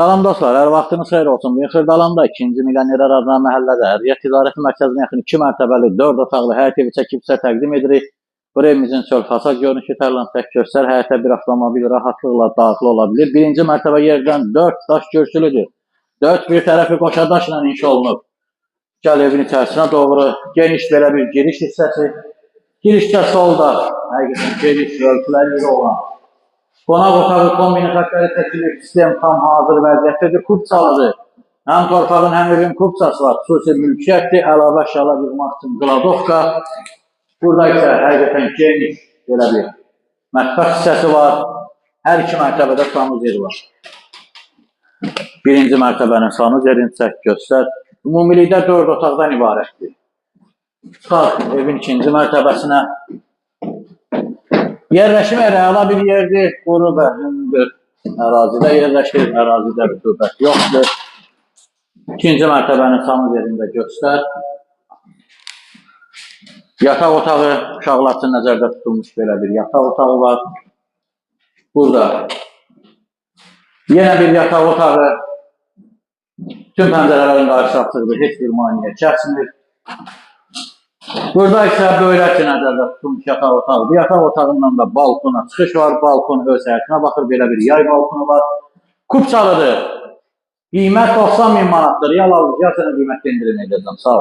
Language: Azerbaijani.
Salam dostlar, hər vaxtınız xeyir olsun. Bu Xırdalanda 2-ci milyoner arazına məhəllədə Əriyyət Ticarət Mərkəzinə yaxın 2 mərtəbəli 4 otaqlı həyət evi çəkib sizə təqdim edirik. Bu evimizin çöl fasad görünüşü tərlansək göstər, həyətə bir avtomobil rahatlıqla daxil ola bilir. Birinci mərtəbə yerdən 4 daş görsülüdür. 4 bir tərəfi qoşa daşla inşa olunub. Gəl evin içərisinə doğru geniş belə bir giriş hissəsi. Girişdə solda həqiqətən geniş ölçüləri olan qonaq otağı kombini xətləri çəkilir, sistem tam hazır vəziyyətdədir, kupçalıdır. Həm torpağın, həm evin kupçası var, xüsusi mülkiyyətdir, əlavə əşyalar yığmaq üçün qladovka. Burada isə həqiqətən geniş belə bir mətbəx hissəsi var. Hər iki mərtəbədə sanuz yeri var. Birinci mərtəbənin sanuz yerini çək göstər. Ümumilikdə 4 otaqdan ibarətdir. Çıxaq evin ikinci mərtəbəsinə. Yerləşim yeri əla bir yerdir, quru və hündür ərazidə yerləşir, ərazidə rütubət yoxdur. İkinci mərtəbənin sanuz yerində göstər. Yataq otağı, uşaqlar üçün nəzərdə tutulmuş belə bir yataq otağı var. Burada yenə bir yataq otağı, tüm pəncərələrin qarşı açıqdır, heç bir maneə kəsmir. Burada isə böyle ki nəzərdə tutulmuş yataq otağı. Bu yataq otağından da balkona çıxış var. Balkon öz həyətinə baxır. Belə bir yay balkonu var. Kupçalıdır. Qiymət 90.000 manatdır. Yal alacaq, sənə qiymət indirim edəcəm. Sağ ol.